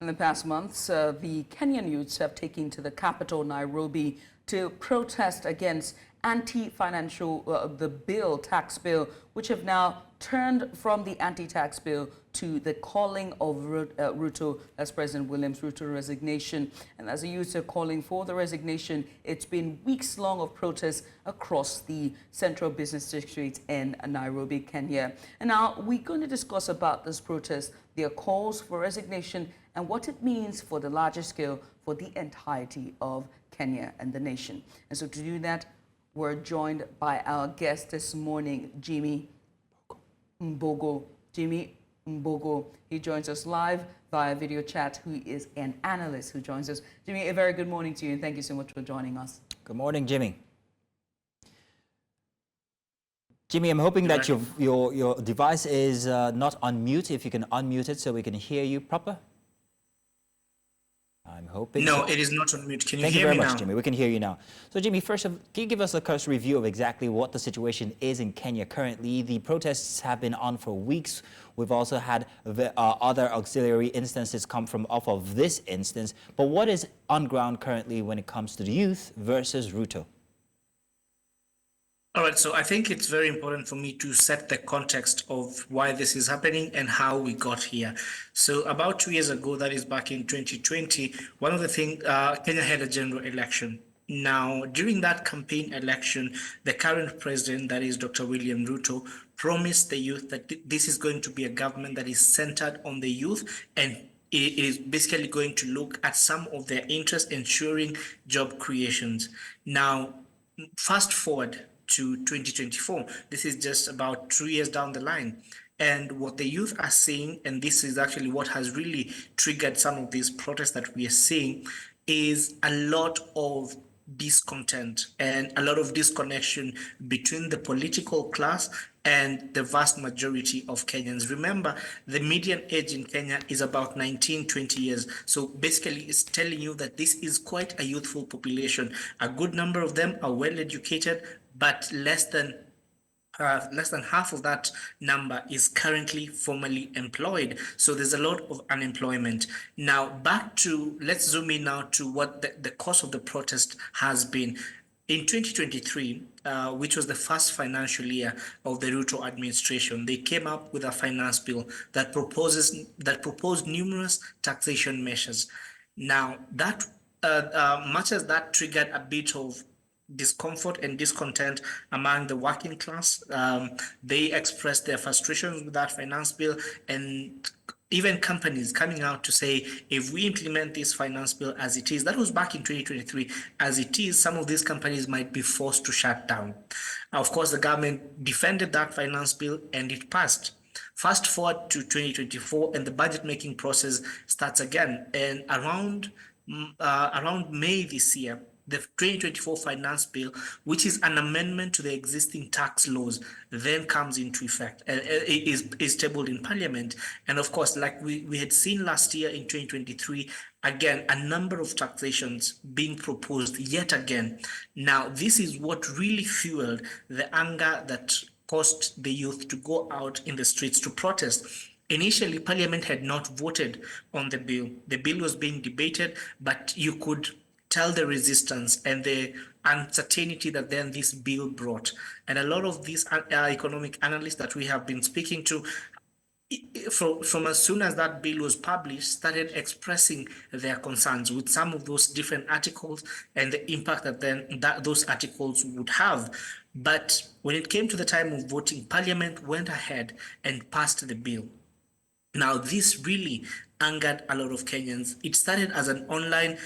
In the past months, the Kenyan youths have taken to the capital, Nairobi, to protest against anti-financial, the bill, tax bill, which have now turned from the anti-tax bill to the calling of Ruto, as President William Ruto resignation. And as the youths are calling for the resignation, it's been weeks long of protests across the central business district in Nairobi, Kenya. And now we're going to discuss about this protest, their calls for resignation, and what it means for the larger scale for the entirety of Kenya and the nation. And so to do that, we're joined by our guest this morning, Jimmy Mbogo. Jimmy Mbogo, he joins us live via video chat, who is an analyst who joins us. Jimmy, a very good morning to you, and thank you so much for joining us. Good morning, Jimmy. Jimmy, I'm hoping that your device is not on mute. If you can unmute it so we can hear you proper. I'm hoping. No, it is not on mute. Can you hear me now? Thank you very much, Jimmy. We can hear you now. So, Jimmy, first, can you give us a cursory review of exactly what the situation is in Kenya currently? The protests have been on for weeks. We've also had other auxiliary instances come from off of this instance. But what is on ground currently when it comes to the youth versus Ruto? All right, so I think it's very important for me to set the context of why this is happening and how we got here. So about 2 years ago, that is back in 2020, one of the things, Kenya had a general election. Now, during that campaign election, the current president, that is Dr. William Ruto, promised the youth that this is going to be a government that is centered on the youth, and it is basically going to look at some of their interests, ensuring job creations. Now, fast forward to 2024. This is just about 3 years down the line. And what the youth are seeing, and this is actually what has really triggered some of these protests that we are seeing, is a lot of discontent and a lot of disconnection between the political class and the vast majority of Kenyans. Remember, the median age in Kenya is about 19, 20 years. So basically, it's telling you that this is quite a youthful population. A good number of them are well educated, but less than half of that number is currently formally employed. So there's a lot of unemployment. Now, let's zoom in now to what the cause of the protest has been. In 2023, which was the first financial year of the Ruto administration, they came up with a finance bill that proposed numerous taxation measures. Now, that much as that triggered a bit of discomfort and discontent among the working class, they expressed their frustrations with that finance bill, and even companies coming out to say, if we implement this finance bill as it is, that was back in 2023, as it is, some of these companies might be forced to shut down. Of course, the government defended that finance bill and it passed. Fast forward to 2024 and the budget making process starts again. And around May this year, the 2024 finance bill, which is an amendment to the existing tax laws, then comes into effect and is tabled in parliament. And of course, like we had seen last year in 2023, again, a number of taxations being proposed yet again. Now, this is what really fueled the anger that caused the youth to go out in the streets to protest. Initially, Parliament had not voted on the bill. The bill was being debated, but you could tell the resistance and the uncertainty that then this bill brought. And a lot of these economic analysts that we have been speaking to, from as soon as that bill was published, started expressing their concerns with some of those different articles and the impact that then those articles would have. But when it came to the time of voting, Parliament went ahead and passed the bill. Now, this really angered a lot of Kenyans. It started as an online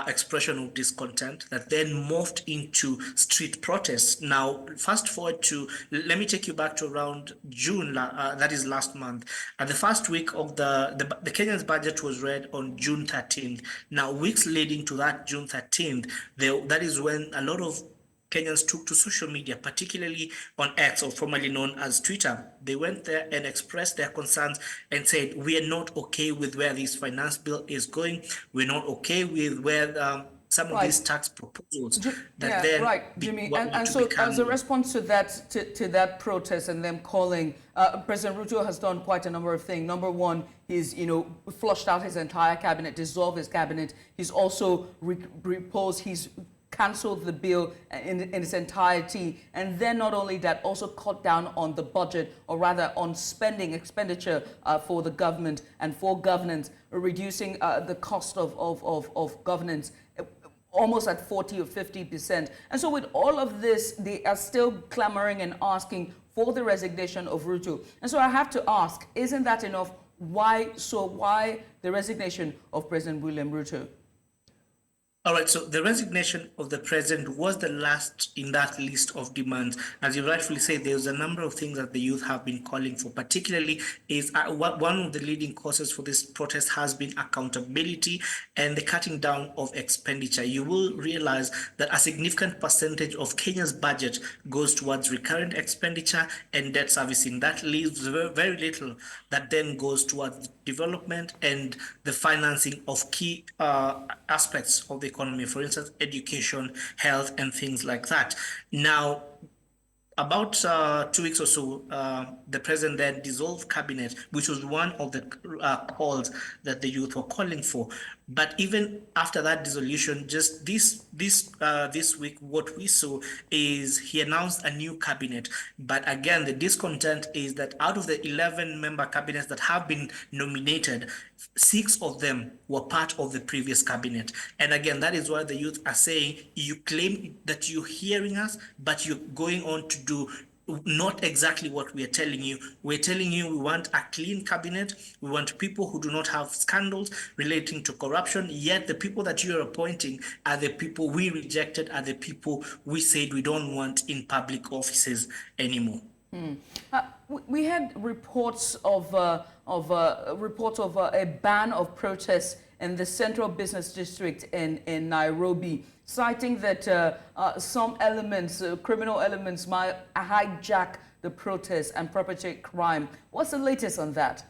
expression of discontent that then morphed into street protests. Now, fast forward to, let me take you back to around June, that is last month. At the first week of the Kenyans budget was read on June 13th. Now, weeks leading to that June 13th, that is when a lot of Kenyans took to social media, particularly on X, or formerly known as Twitter. They went there and expressed their concerns and said, we are not okay with where this finance bill is going. We're not okay with where some of these tax proposals that Yeah, then right, Jimmy. And to so become as a response to that, to that protest and them calling, President Ruto has done quite a number of things. Number one, he's, flushed out his entire cabinet, dissolved his cabinet. He's also reposed, he's cancelled the bill in its entirety, and then not only that, also cut down on the budget, or rather on expenditure for the government and for governance, reducing the cost of governance almost at 40 or 50%. And so with all of this, they are still clamoring and asking for the resignation of Ruto. And so I have to ask, isn't that enough? Why the resignation of President William Ruto? All right, so the resignation of the president was the last in that list of demands. As you rightfully say, there's a number of things that the youth have been calling for, particularly is one of the leading causes for this protest has been accountability and the cutting down of expenditure. You will realize that a significant percentage of Kenya's budget goes towards recurrent expenditure and debt servicing. That leaves very little that then goes towards development and the financing of key aspects of the economy, for instance, education, health, and things like that. Now, about 2 weeks or so, the president then dissolved cabinet, which was one of the calls that the youth were calling for. But even after that dissolution, just this week, what we saw is he announced a new cabinet. But again, the discontent is that out of the 11-member cabinets that have been nominated, 6 of them were part of the previous cabinet. And again, that is why the youth are saying, you claim that you're hearing us, but you're going on to do not exactly what we are telling you. We're telling you we want a clean cabinet. We want people who do not have scandals relating to corruption. Yet the people that you are appointing are the people we rejected, are the people we said we don't want in public offices anymore. We had reports of a ban of protests in the Central Business District in Nairobi, citing that some elements, criminal elements, might hijack the protests and perpetrate crime. What's the latest on that?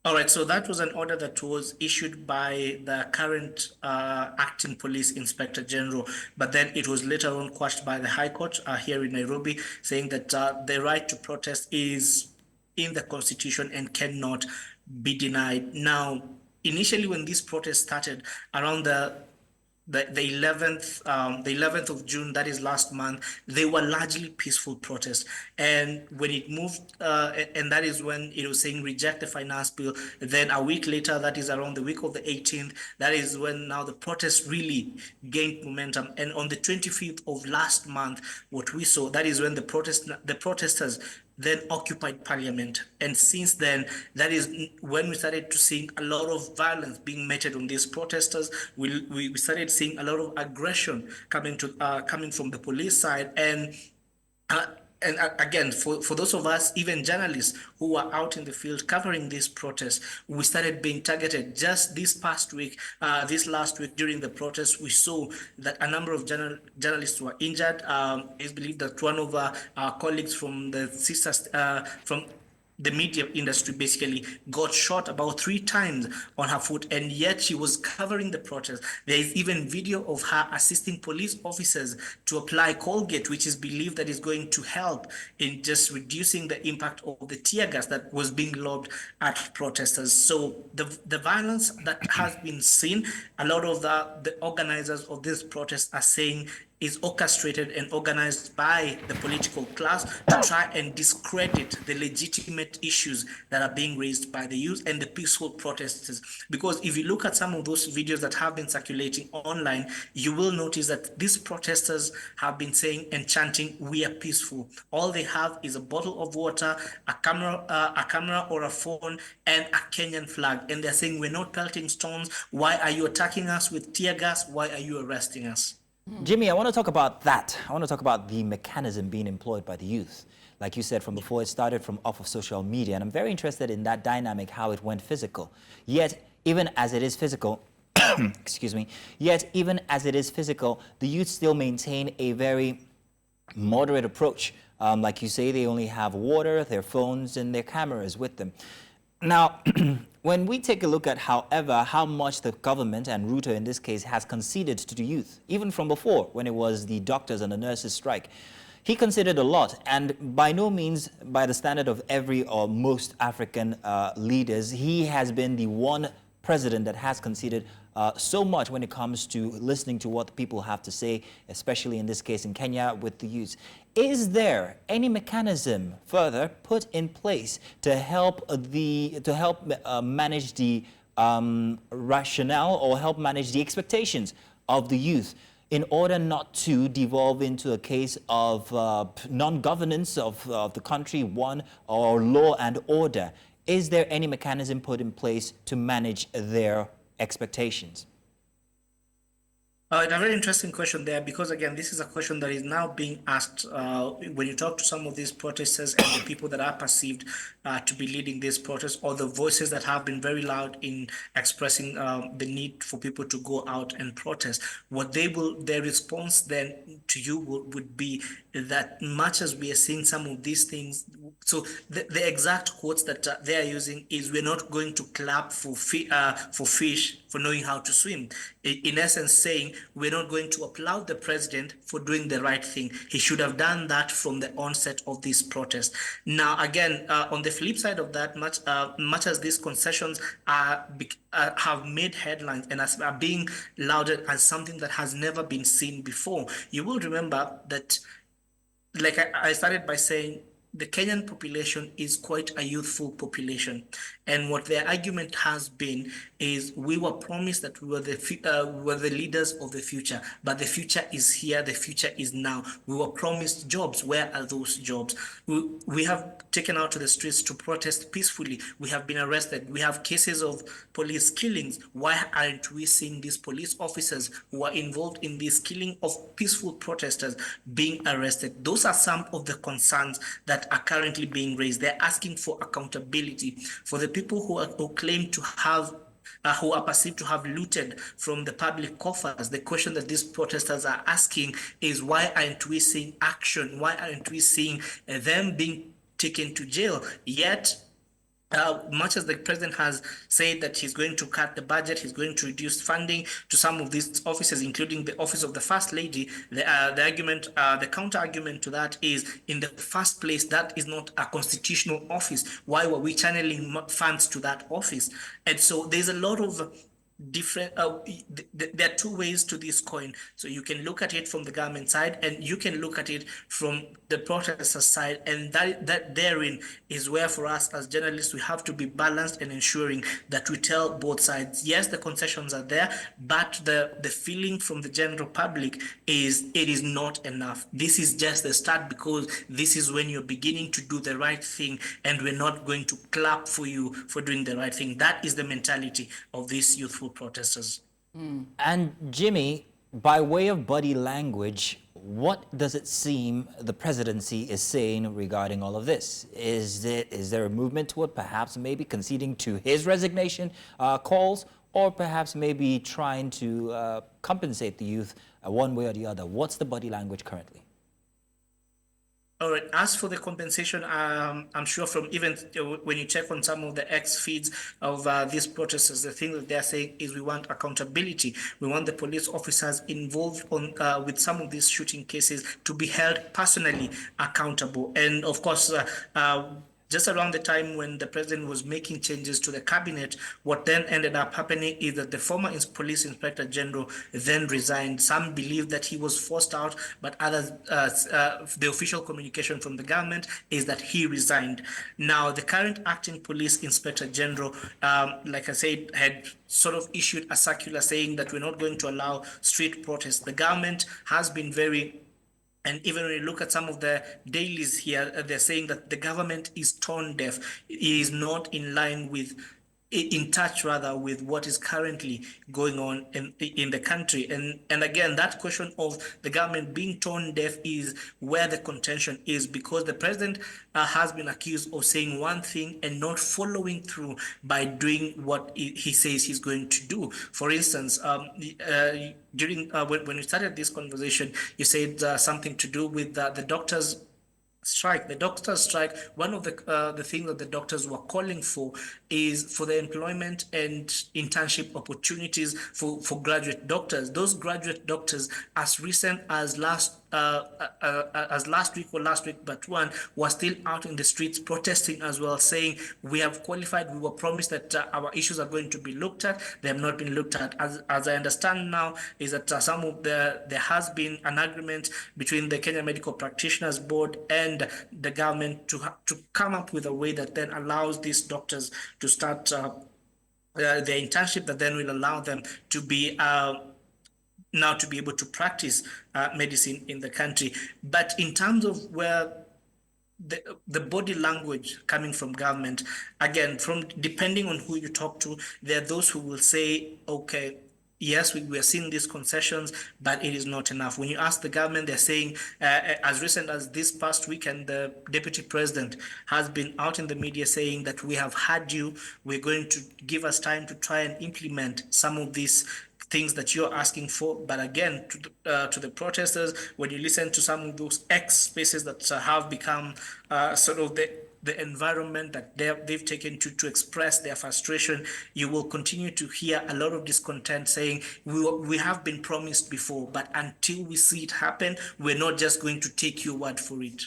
All right, so that was an order that was issued by the current acting police inspector general, but then it was later on quashed by the High Court here in Nairobi, saying that the right to protest is in the constitution and cannot be denied. Now, initially when this protest started around the 11th of June, that is last month, they were largely peaceful protests. And when it moved, and that is when it was saying reject the finance bill, then a week later, that is around the week of the 18th, that is when now the protests really gained momentum. And on the 25th of last month, what we saw, that is when the protesters then occupied parliament. And since then, that is when we started to see a lot of violence being meted on these protesters. We started seeing a lot of aggression coming from the police side. And again, for those of us, even journalists who were out in the field covering these protests, we started being targeted. Just this last week during the protests, we saw that a number of journalists were injured. It's believed that one of our colleagues from the from the media industry basically got shot about 3 times on her foot, and yet she was covering the protest. There is even video of her assisting police officers to apply Colgate, which is believed that is going to help in just reducing the impact of the tear gas that was being lobbed at protesters. So the violence that has been seen, a lot of the organizers of this protest are saying is orchestrated and organized by the political class to try and discredit the legitimate issues that are being raised by the youth and the peaceful protesters. Because if you look at some of those videos that have been circulating online, you will notice that these protesters have been saying and chanting, "We are peaceful." All they have is a bottle of water, a camera or a phone, and a Kenyan flag. And they're saying, "We're not pelting stones. Why are you attacking us with tear gas? Why are you arresting us?" Jimmy, I want to talk about that. I want to talk about the mechanism being employed by the youth. Like you said, from before it started from off of social media. And I'm very interested in that dynamic, how it went physical. Yet, even as it is physical, excuse me, yet even as it is physical, the youth still maintain a very moderate approach. Like you say, they only have water, their phones, and their cameras with them. Now, when we take a look at, however, how much the government and Ruto in this case has conceded to the youth, even from before when it was the doctors and the nurses strike, he conceded a lot, and by no means by the standard of every or most African leaders, he has been the one president that has conceded so much when it comes to listening to what the people have to say, especially in this case in Kenya with the youth. Is there any mechanism further put in place to help manage the rationale or help manage the expectations of the youth in order not to devolve into a case of non-governance of the country, one, or law and order? Is there any mechanism put in place to manage their expectations? A very interesting question there, because again, this is a question that is now being asked when you talk to some of these protesters and the people that are perceived to be leading these protests, or the voices that have been very loud in expressing the need for people to go out and protest. Their response then to you would be that much as we are seeing some of these things, so the exact quotes that they are using is, "We're not going to clap for fish for knowing how to swim." In essence, saying we're not going to applaud the president for doing the right thing. He should have done that from the onset of this protest. Now, again, on the flip side of that, much as these concessions have made headlines and are being lauded as something that has never been seen before, you will remember that, like I started by saying, the Kenyan population is quite a youthful population. And what their argument has been is, we were promised that we were the leaders of the future, but the future is here, the future is now. We were promised jobs. Where are those jobs? We have taken out to the streets to protest peacefully. We have been arrested. We have cases of police killings. Why aren't we seeing these police officers who are involved in this killing of peaceful protesters being arrested? Those are some of the concerns that are currently being raised. They're asking for accountability for the people who claim to have who are perceived to have looted from the public coffers. The question that these protesters are asking is, why aren't we seeing action? Why aren't we seeing them being taken to jail? Yet, much as the president has said that he's going to cut the budget, he's going to reduce funding to some of these offices, including the office of the First Lady, the counter argument to that is, in the first place, that is not a constitutional office. Why were we channeling funds to that office? And so there's a lot of different there are two ways to this coin. So you can look at it from the government side, and you can look at it from the protester side, and that therein is where, for us as journalists, we have to be balanced and ensuring that we tell both sides. Yes, the concessions are there, but the feeling from the general public is, it is not enough. This is just the start, because this is when you're beginning to do the right thing, and we're not going to clap for you for doing the right thing. That is the mentality of these youthful protesters. And Jimmy, by way of body language, what does it seem the presidency is saying regarding all of this? Is there a movement toward perhaps maybe conceding to his resignation calls, or perhaps maybe trying to compensate the youth one way or the other? What's the body language currently? All right. As for the compensation, I'm sure from even when you check on some of the X feeds of these protesters, the thing that they're saying is, we want accountability. We want the police officers involved with some of these shooting cases to be held personally accountable. And of course, just around the time when the president was making changes to the cabinet, what then ended up happening is that the former police inspector general then resigned. Some believe that he was forced out, but others, the official communication from the government is that he resigned. Now, the current acting police inspector general, like I said, had sort of issued a circular saying that we're not going to allow street protests. The government has been very, and even when you look at some of the dailies here, they're saying that the government is tone deaf. It is not in line with, in touch rather, with what is currently going on in the country. And again, that question of the government being tone deaf is where the contention is, because the president has been accused of saying one thing and not following through by doing what he says he's going to do. For instance, during when we started this conversation, you said something to do with the doctors strike, the doctors' strike, one of the things that the doctors were calling for is for the employment and internship opportunities for graduate doctors. Those graduate doctors, as recent as last week or last week but one, were still out in the streets protesting as well, saying we have qualified, we were promised that our issues are going to be looked at. They have not been looked at. As I understand now, is that there has been an agreement between the Kenya Medical Practitioners Board and the government to come up with a way that then allows these doctors to start their internship, that then will allow them to be now to be able to practice medicine in the country. But in terms of where the body language coming from government, again, from depending on who you talk to, there are those who will say, okay, yes, we are seeing these concessions, but it is not enough. When you ask the government, they're saying, as recent as this past weekend, the deputy president has been out in the media saying that we have had you, we're going to give us time to try and implement some of these things that you're asking for. But again, to the protesters, when you listen to some of those X spaces that have become sort of the environment that they've taken to express their frustration, you will continue to hear a lot of discontent saying, we have been promised before, but until we see it happen, we're not just going to take your word for it.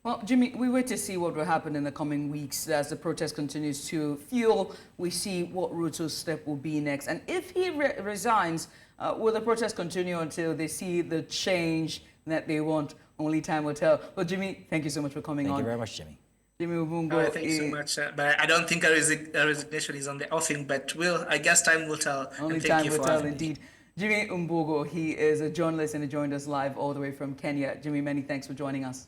Well, Jimmy, we wait to see what will happen in the coming weeks as the protest continues to fuel. We see what Ruto's step will be next. And if he resigns, will the protest continue until they see the change that they want? Only time will tell. But Jimmy, thank you so much for coming on. Thank you very much, Jimmy. Jimmy Ubungo. Thank you so much. But I don't think a resignation is on the offing, but I guess time will tell. Only time will tell, indeed. Jimmy Umbogo, he is a journalist and he joined us live all the way from Kenya. Jimmy, many thanks for joining us.